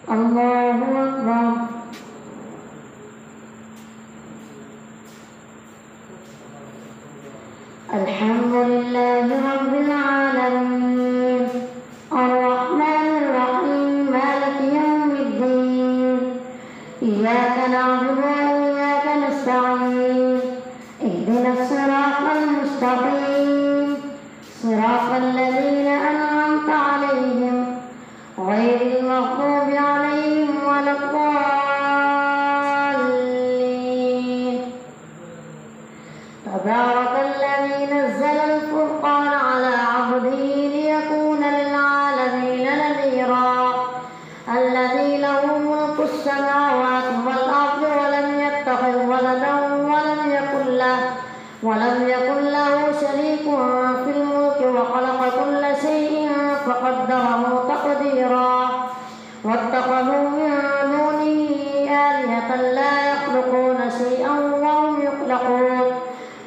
الله أكبر. الحمد لله رب العالمين الرحمن الرحيم مالك يوم الدين إياك نعبد وإياك نستعين اهدنا الصراط المستقيم صراط الذين أنعمت عليهم غير المغضوب عليهم ولا الضالين. تبارك الذي نزل الفرقان على عبده ليكون للعالمين نذيرا الذي له ملك السماوات والأرض ولم يتخذ ولدا ولم يكن له شريك في الملك وخلق كل شيء فقدره تقديرا واتخذوا من دونه آلهة لا يخلقون شيئا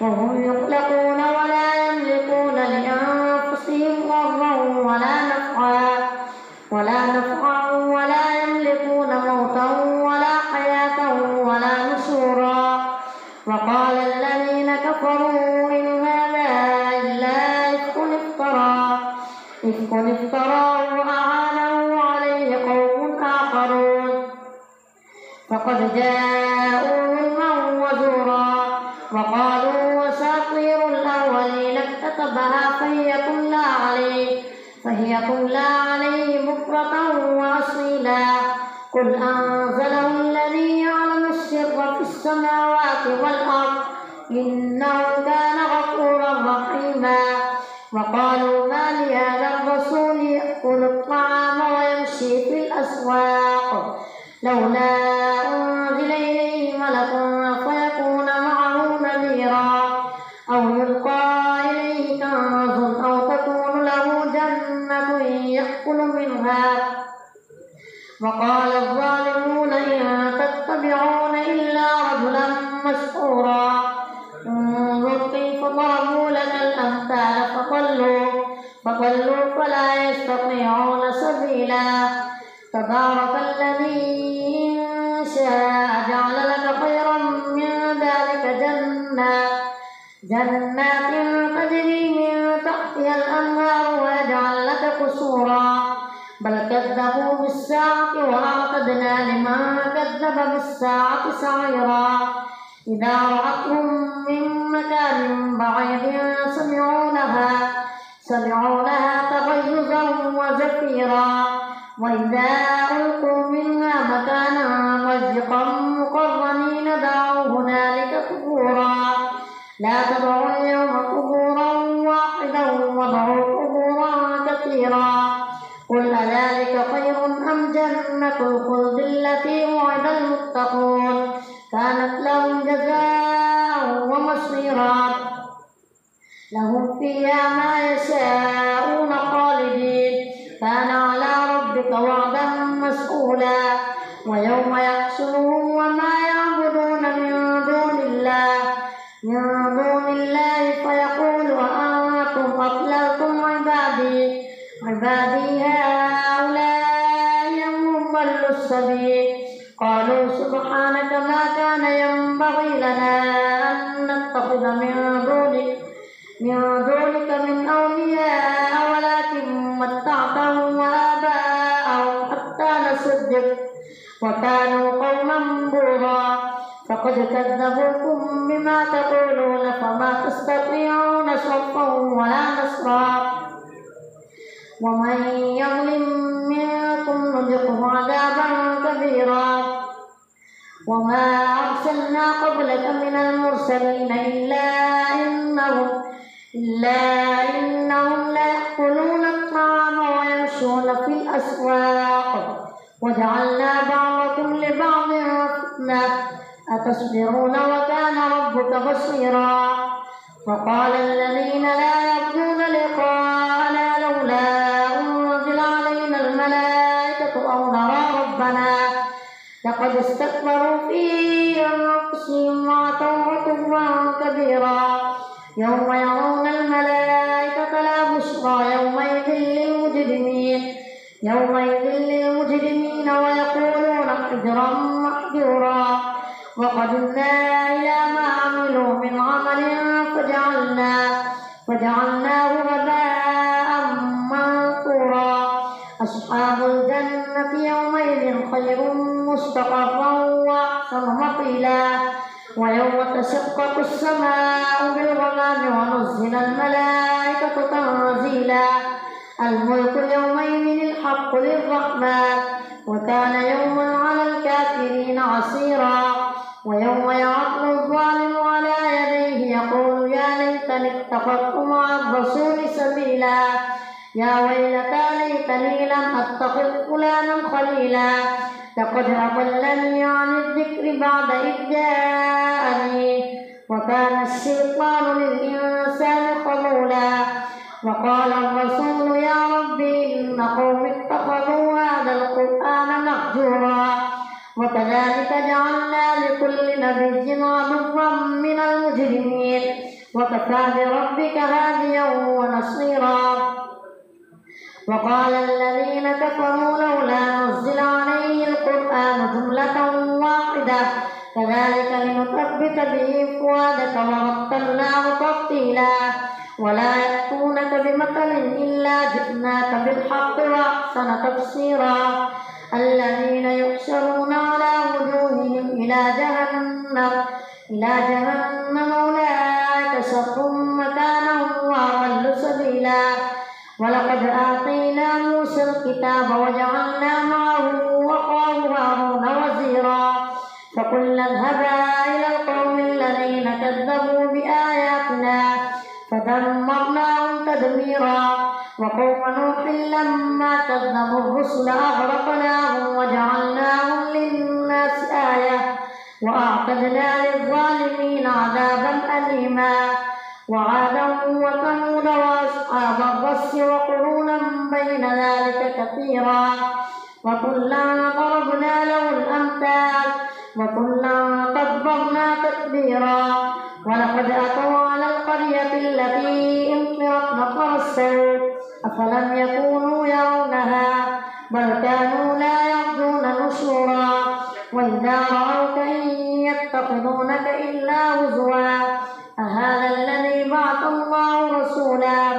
وهم يخلقون ولا يملكون لأنفسهم ضرا ولا نفعا ولا يملكون موتا ولا حياة ولا نشورا. وقال الذين كفروا إن هذا إلا إفك افتراه وأعانه عليه قوم آخرون فقد جاءوا ظلما وزورا. وقالوا أساطير الأولين اكتتبها فهي تملى عليه بكرة وأصيلا. قل أنزله الذي يعلم السر في السماوات والأرض إنه كان غفورا رحيما. وقالوا ما لهذا الرسول يأكل الطعام ويمشي في الأسواق لولا أنزل إليه ملك فيكون معه نذيرا أو يلقى إليه كنز أو تكون له جنة يأكل منها. وقال الظالمون إن تتبعون إلا رجلا مسحورا. انظر كيف ضربوا لك الأمثال فضلوا فلا يستطيعون سبيلا. تبارك الذي إن شاء جعل لك خيرا من ذلك جنات تجري من تحتها الأنهار ويجعل لك قصورا. بل كذبوا بالساعة وأعتدنا لمن كذب بالساعة سعيرا. إذا رأتهم من مكان بعيد سمعوا لها تغيظا وزفيرا. وإذا ألقوا منها مكانا ضيقا مقرنين دعوا هنالك ثبورا. لا تدعوا اليوم ثبورا واحدا وادعوا ثبورا كثيرا. قل أذلك خير أم جنة الخلد التي وعد المتقون كانت لهم جزاء ومصيرا. لهم فيها ما يشاءون خالدين كان على ربك وعدا مسئولا. ويوم يحشرهم وما يعبدون من دون الله فيقول أأنتم أضللتم عبادي هؤلاء أم ضلوا السبيل. قالوا سبحانك ما كان ينبغي لنا أن نتخذ من دونك من أولياء ولكن متعتهم وآباءهم حتى نصدق وكانوا قوما بورا. فقد كذبوكم بما تقولون فما تستطيعون صرفا ولا نصرا. ومن يظلم منكم نذقه عذابا كبيرا. وما أرسلنا قبلك من المرسلين إلا إنهم ليأكلون الطعام ويمشون في الأسواق وجعلنا بعضكم لبعض فتنة أتصبرون وكان ربك بصيرا. وقال الذين لا يرجون لقاءنا لولا أنزل علينا الملائكة أو نرى ربنا لقد استكبروا في أنفسهم وعتوا عتوا كبيرا. يوم يرون الملائكة لا بشرى يومئذ للمجرمين يومئذ للمجرمين ويقولون حجرا محجورا وقدمنا إلى ما عملوا من عمل فجعلناه هباء منثورا أصحاب الجنة يومئذ خير مستقرا وأحسن مقيلا ويوم تشقق السماء بالغمام ونزل الملائكة تنزيلا الملك يومئذ الحق للرحمن وكان يوما على الكافرين عسيرا ويوم يعض الظالم على يديه يقول يا ليتني اتخذت مع الرسول سبيلا يا ويلتى ليتني لم أتخذ فلانا خليلا لقد أضلني عن الذكر بعد إذ جاءني وكان الشيطان للإنسان خذولا وقال الرسول يا رب إن قوم اتخذوا هذا القرآن مهجورا وكذلك جعلنا لكل نبي عدوا من المجرمين وكفى بربك هاديا ونصيرا وقال الذين كفروا لولا نزل عليه القرآن جملة واحدة كذلك لنثبت به فؤادك ورتلناه ترتيلا ولا يأتونك بمثل إلا جئناك بالحق وأحسن تفسيرا الذين يحشرون على وجوههم إلى جهنم أولئك شر مكانا وأضل سبيلا ولقد آتينا موسى الكتاب وجعلنا معه أخاه هارون وزيرا فقلنا اذهبا إلى القوم الذين كذبوا بآياتنا فدمرناهم تدميرا وقوم نوح لما كذبوا الرسل أغرقناهم وجعلناهم للناس آية وأعتدنا للظالمين عذابا أليما وعادا وثمود وأصحاب الرس وقرونا بين ذلك كثيرا وكلا ضربنا له الأمثال وكلا تبرنا تتبيرا ولقد أتوا على القرية التي أمطرت مطر السوء أفلم يكونوا يرونها بل كانوا لا يرجون نشورا وإذا رأوك إن يتخذونك إلا هزوا أهذا الذي بعث الله رسولا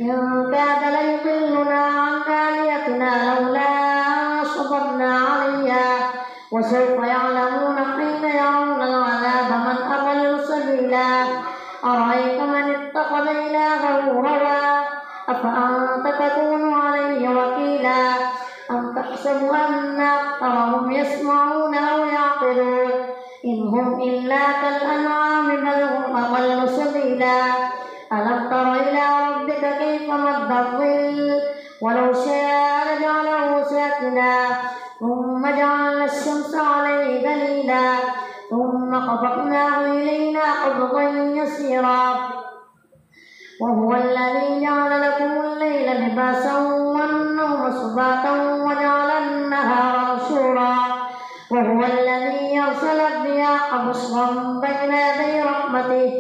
إن كاد ليضلنا عن آلهتنا لولا أن صبرنا عليها وسوف يعلمون حين يرون العذاب من أضل سبيلا أرأيت من اتخذ إلهه هواه أفأنت تكون عليه وكيلا أم تحسب أن أكثرهم يسمعون أو يعقلون إن هم إلا كالأنعام بل هم أضل سبيلا ألم تر إلى ربك كيف مد الظل ولو شاء لجعله ساكنا ثم جعلنا الشمس عليه دليلا ثم قبضناه إلينا قبضا يسيرا وهو الذي جعل لكم الليل لباسا والنوم سباتا وجعل النهار نشورا وهو الذي يرسل الرياح بشرا بين يدي رحمته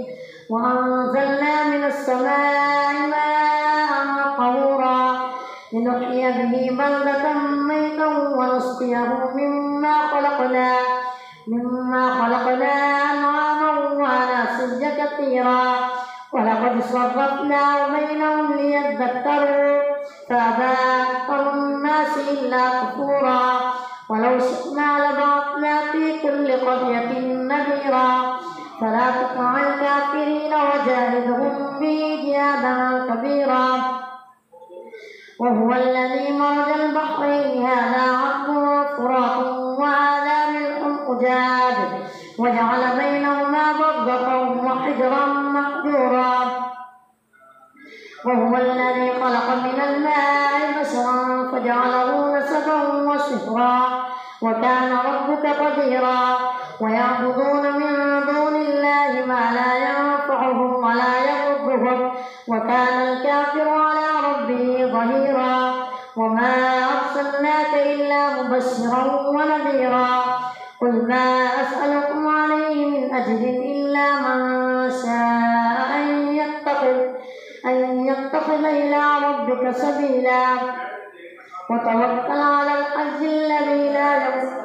وأنزلنا من السماء ماء طهورا لنحيي به بلدة ميتا ونسقيه مما خلقنا أنعاما وأناسيا كثيرا ولقد صرفناه بينهم ليذكروا فأبى أكثر الناس إلا كفورا ولو شئنا لبعثنا في كل قرية نذيرا فلا تطع الكافرين وجاهدهم به جهادا كبيرا وهو الذي مرج البحرين هذا عذب فرات وهذا ملح أجاج وجعل بينهما برزخا وحجرا محجورا وهو الذي خلق من الماء بشرا فجعله نسبا وصهرا وكان ربك قديرا ويعبدون من دون الله ما لا ينفعهم ولا يضرهم وكان الكافر على ربه ظهيرا وما أرسلناك إلا مبشرا ونذيرا قل ما أسألكم عليه من أجر إلا من شاء أن يتخذ تتخذ إلى ربك سبيلا وتوكل على الحي الذي لا يموت.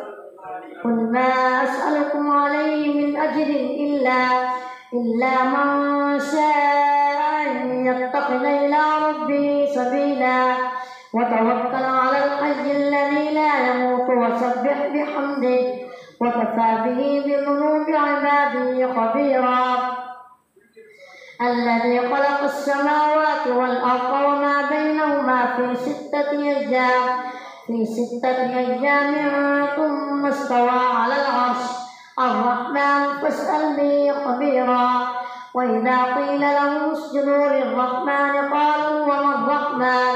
قل ما أسألكم عليه من أجر إلا من شاء أن يتخذ إلى ربه سبيلا وتوكل على الحي الذي لا يموت وسبح بحمده وكفى به بذنوب عباده خبيرا. الذي خلق السماوات والأرض وما بينهما في 6 أيام ثم استوى على العرش الرحمن فاسأل به خبيرا. وإذا قيل لهم اسجدوا للرحمن قالوا وما الرحمن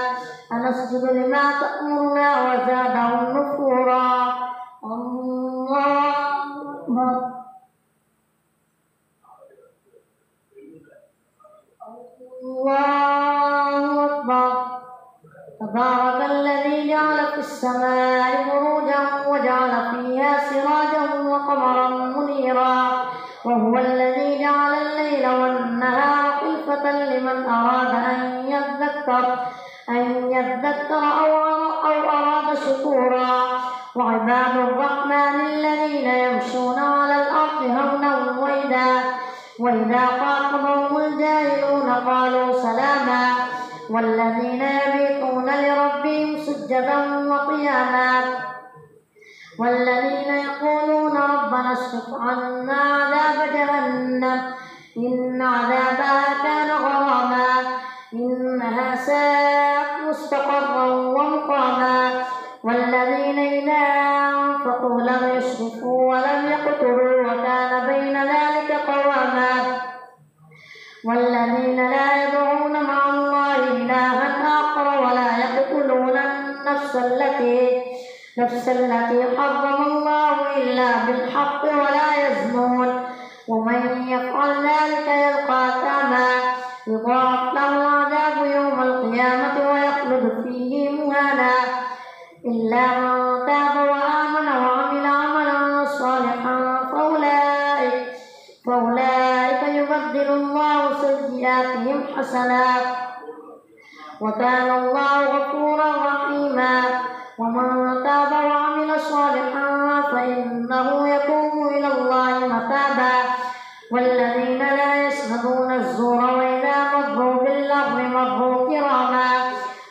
أنسجد لما تأمرنا وزادهم نفورا. الله أكبر. الله أكبر. تبارك الذي جعل في السماء بروجا وجعل فيها سراجا وقمرا منيرا وهو الذي جعل الليل والنهار خلفة لمن أراد أن يذكر أو أراد شكورا. وعباد الرحمن الذين يمشون على الأرض هونا وإذا خاطبهم الجاهلون قالوا سلاما. والذين يبيتون لربهم سجدا وقياما والذين يقولون ربنا اصرف عنا عذاب جهنم إن عذابها كان غراما إنها ساءت مستقرا ومقاما. والذين إذا أنفقوا لم يسرفوا ولم يقتروا وكان بين ذلك قواما. والذين لا يدعون مع الله إلها آخر ولا يقتلون النفس التي حرم الله إلا بالحق ولا يزنون ومن يفعل ذلك يلقى أثاما يضاعف له العذاب يوم القيامة ويخلد فيه مهانا إلا من تاب وآمن وعمل عملا صالحا فأولئك يبدل الله سيئاتهم حسنات وكان الله غفورا رحيما. ومن تاب وعمل صالحا فإنه يتوب إلى الله متابا. والذين لا يشهدون الزور وإذا مروا باللغو مروا كراما.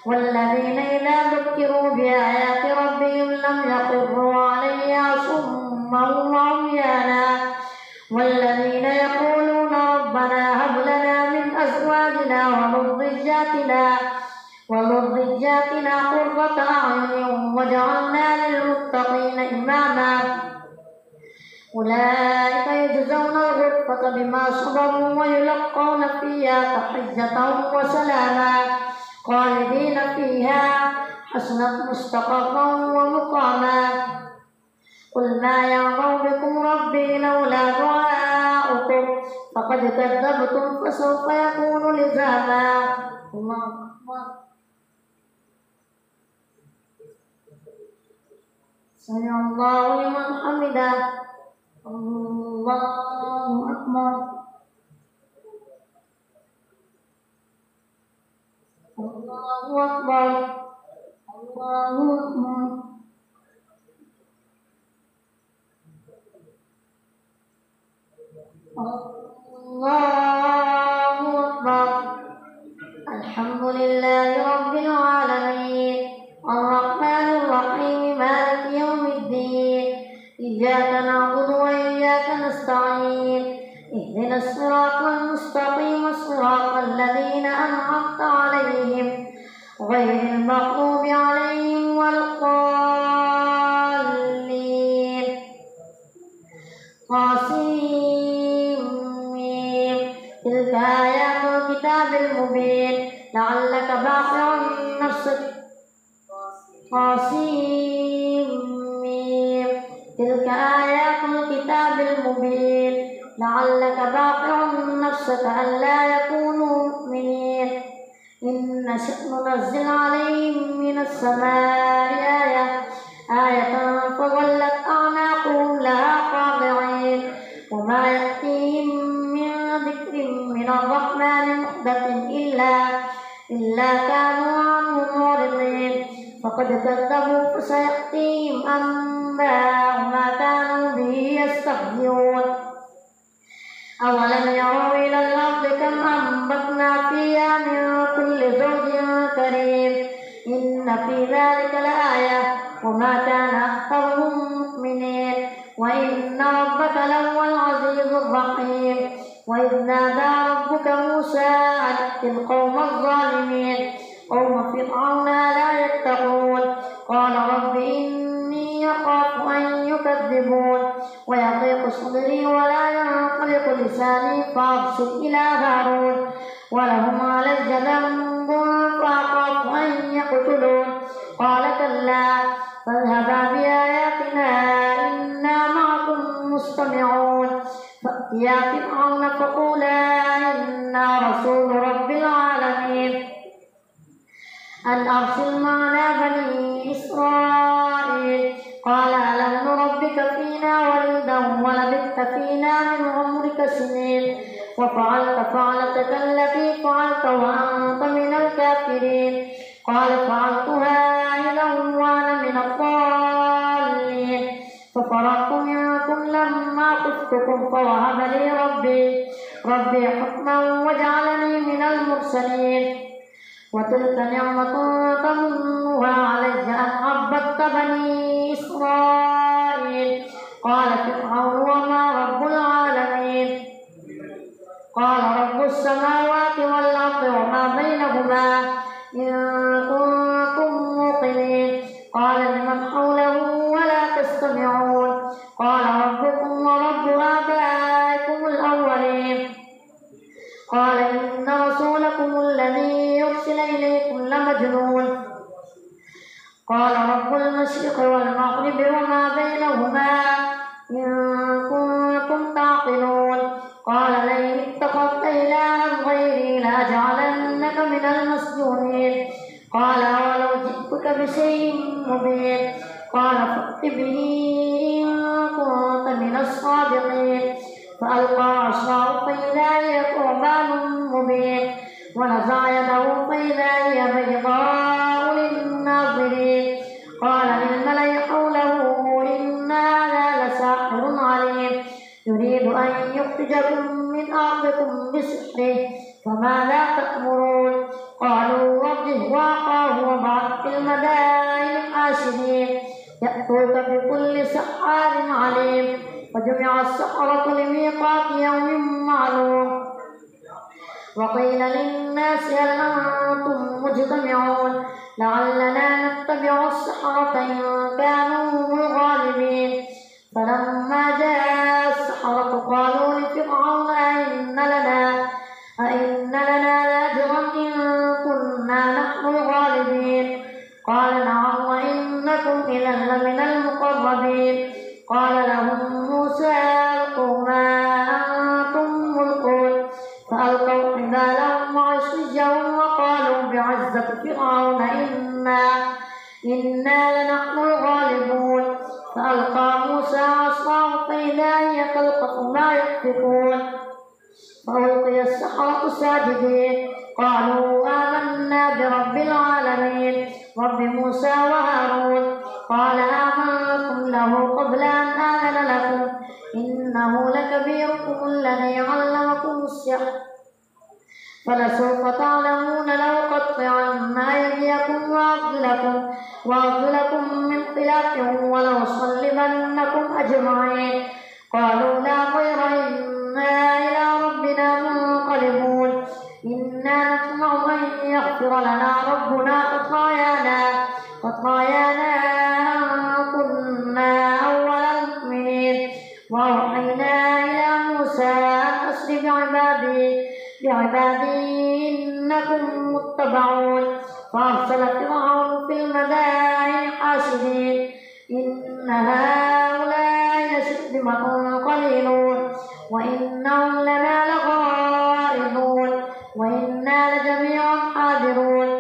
والذين إذا ذكروا بآيات ربهم لم يخروا عليها صما وعميانا. والذين يقولون ربنا هب لنا من أزواجنا وذرياتنا قرة أعين واجعلنا للمتقين إماما. أولئك يجزون الغرفة بما صبروا ويلقون فيها تحية وسلاما خالدين فيها حسنت مستقرا ومقاما. قل ما يعبأ بكم ربي لولا دعاؤكم فقد كذبتم فسوف يكون لزاما. الله أكبر. سمع الله لمن حمده. الله أكبر. الله أكبر. الله أكبر. الله أكبر. الحمد لله رب العالمين الرحمن الرحيم مالك يوم الدين إياك نعبد وإياك نستعين اهدنا الصراط المستقيم صراط الذين أنعمت عليهم غير المغضوب عليهم ولا الضالين. تلك آيات الكتاب المبين لعلك باخع نفسك. تلك آيات الكتاب المبين لعلك باخع نفسك ألا يكونوا مؤمنين. إن نشأ ننزل عليهم من السماء آية فظلت أعناقهم لها خاضعين وما يأتيهم من ذكر من الرحمن محدث إلا إذا كانوا عنه معرضين فقد كذبوا فسيأتيهم أنباء ما كانوا به يستهزئون أولم يروا إلى الأرض كم أنبتنا فيها من كل زوج كريم إن في ذلك لآية وما كان أكثرهم مؤمنين وإن ربك لهو العزيز الرحيم وإذ نادى ربك موسى أن ائت القوم الظالمين قوم فرعون لا يتقون قال رب إني أخاف أن يكذبون ويضيق صدري ولا ينطلق لساني فأرسل إلى هارون ولهم علي ذنب فأخاف أن يقتلون قال كلا فاذهبا بآياتنا إنا معكم مستمعون فأتيا فرعون فقولا إنا رسول رب العالمين أن أرسل معنا بني إسرائيل قال ألم نربك فينا وليدا ولبثت فينا من عمرك سنين وفعلت فعلتك التي فعلت وأنت من الكافرين قال فعلتها إذا وأنا من الضالين ففررت منكم لما خفتكم فوهب لي ربي حكما وجعلني من المرسلين وتلك نعمة تمنها علي أن عبدت بني إسرائيل قال فرعون وما رب العالمين قال رب السماوات والأرض وما بينهما إن كنتم موقنين قال لمن حوله ولا تستمعون قال ربكم ورب آبائكم الأولين قال إن رسولكم الذي يرسل إليكم لمجنون قال رب المشرق والمغرب وما بينهما إن كنتم تعقلون قال لئن اتخذت إلها غيري لأجعلنك من المسجونين قال ولو جئتك بشيء مبين قال فأت به إن كنت من الصادقين فألقى عصاه فإذا هي ثعبان مبين ونزع يده فإذا هي بيضاء للناظرين قال للملأ حوله إن هذا لساحر عليم يريد أن يخرجكم من أرضكم بسحره فماذا تأمرون قالوا رجه وأخاه وابعث في المدائن حاشرين يأتوك بكل سحار عليم فجمع السحرة لميقات يوم معلوم وقيل للناس هل أنتم مجتمعون لعلنا نتبع السحرة إن كانوا الغالبين فلما جاء السحرة قالوا لفرعون أئن لنا لأجرا إن كنا نحن الغالبين قال نعم وإنكم إذا لمن المقربين قال لهم موسى ألقوا ما أنتم ملقون فألقوا حبالهم وعصيهم وقالوا بعزة فرعون إنا لنحن الغالبون فألقى موسى عصاه فإذا هي تلقف ما يأفكون فألقي السحرة ساجدين قالوا آمنا برب العالمين رب موسى وهارون قال آمنتم له قبل أن آذن لكم إنه لكبيركم الذي علمكم السحر فلسوف تعلمون لأقطعن أيديكم وأرجلكم من خلاف ولأصلبنكم أجمعين قالوا لا خير إنا إلى ربنا منقلبون إنا نطمع أن يغفر لنا ربنا خطايانا أن كنا أول المؤمنين وأوحينا إلى موسى أن أسر بعبادي إنكم متبعون فأرسل فرعون في المدائن حاشرين إن هؤلاء لشرذمة قليلون وإنهم لنا لغائظون وإنا لجميع حاذرون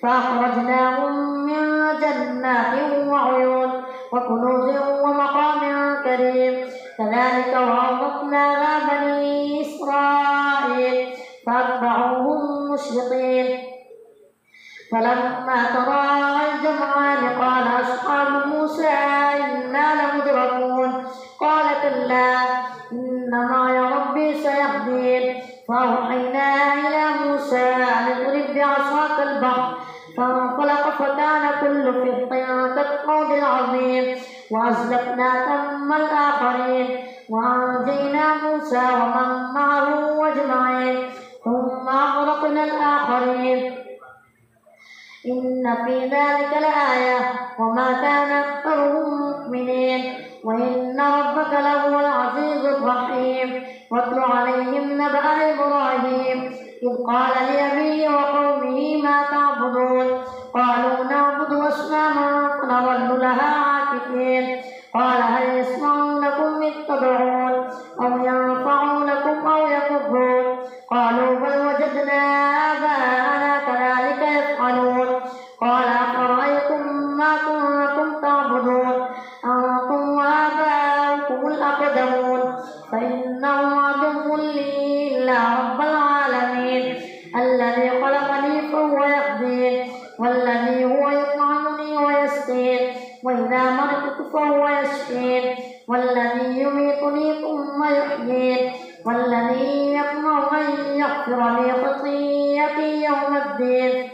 فأخرجناهم من جنات وعيون وكنوز ومقام كريم كذلك وأورثناها بني إسرائيل فأتبعوهم مشرقين فلما تراءى الجمعان قال أصحاب موسى إنا لمدركون قال كلا إن معي ربي سيهدين فأوحينا إلى موسى أن اضرب بعصاك البحر فانفلق فكان كل فرق كالطود العظيم وأزلفنا ثم الآخرين وأنجينا موسى ومن معه أجمعين ثم أغرقنا الآخرين إن في ذلك لآية وما كان أكثرهم مؤمنين وإن ربك لهو العزيز الرحيم واتل عليهم نبأ إبراهيم إذ قال لأبيه وقومه ما تعبدون قالوا نعبد أصناما فنظل لها عاكفين قال هل يسمعونكم إذ تدعون أو ينفعونكم أو يضرون قالوا بل وجدنا آباءنا كذلك يفعلون قال أفرأيتم ما كنتم تعبدون أنتم وآباؤكم الأقدمون فإنهم عدو لي إلا رب العالمين الذي خلقني فهو يهدين والذي هو يطعمني ويسقين وإذا مرضت فهو يشفين والذي يميتني ثم يحيين والذي يطمع أن يغفر لي خطيئتي يوم الدين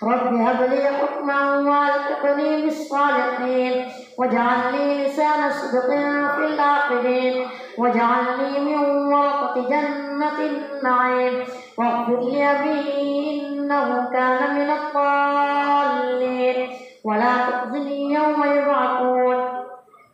رب هب لي حكما والحقني بالصالحين واجعل لي لسان صدق في الآخرين واجعلني من ورثة جنة النعيم واغفر لأبي إنه كان من الضالين ولا تخزني يوم يبعثون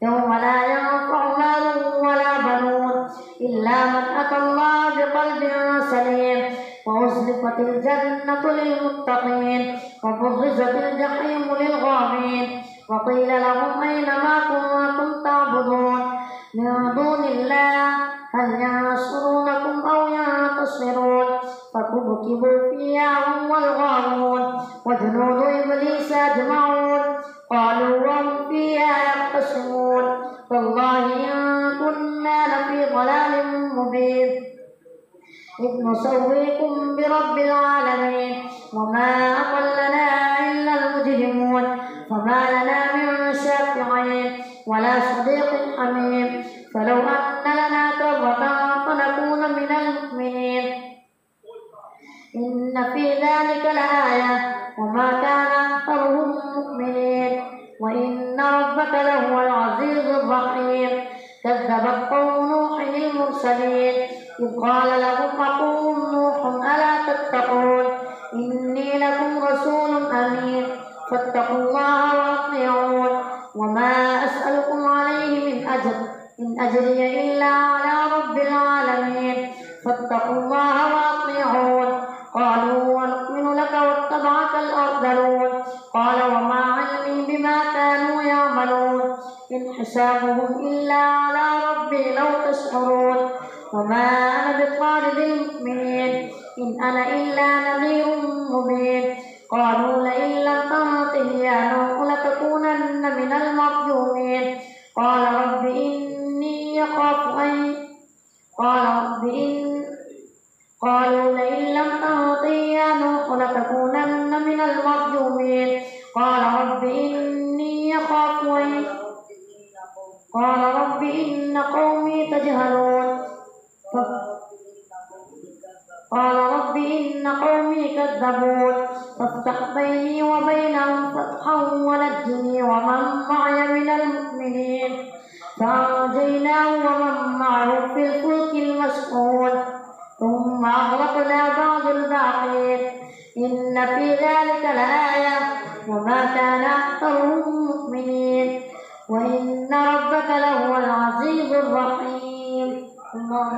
يوم لا ينفع مال ولا بنون إلا من أتى الله بقلب سليم وأزلفت الجنة للمتقين وبرزت الجحيم للغاوين وقيل لهم أين ما كنتم تعبدون من دون الله هل ينصرونكم أو ينتصرون فكبكبوا فيها هم والغاوون وجنود إبليس أجمعون قالوا وهم فيها يختصمون تالله إن كنا لفي ضلال مبين إذ نسويكم برب العالمين وما أضلنا إلا المجرمون فما لنا من شافعين ولا صديق حميم فلو أن لنا كرة فنكون من المؤمنين إن في ذلك لآية وما كان أكثرهم مؤمنين وإن ربك لهو العزيز الرحيم كذبت قوم نوح المرسلين إذ قال لهم أخوهم نوح ألا تتقون إني لكم رسول أمين فاتقوا الله وأطيعون وما أسألكم عليه من أجر إن أجري إلا على رب العالمين فاتقوا الله وأطيعون قالوا ونؤمن لك واتبعك الأرذلون قال وما علمي بما كانوا يعملون إن حسابهم إلا على ربي لو تشعرون وما أنا بطارد المؤمنين إن أنا إلا نذير مبين قالوا لئن لم تنته يا نوح لتكونن من المرجومين قال رب إني أخاف أن قالوا لئن لم تنته يا نوح لتكونن من المرجومين قال رب إني أخاف أن قال رب إن قومي تجهلون قال رب إن قومي كذبون فافتح بيني وبينهم فتحا ونجني ومن معي من المؤمنين فأنجيناه ومن معه في الفلك المشحون ثم أغرقنا بعض الباقين إن في ذلك لآية وما كان أكثرهم مؤمنين وإن ربك لهو العزيز الرحيم. الله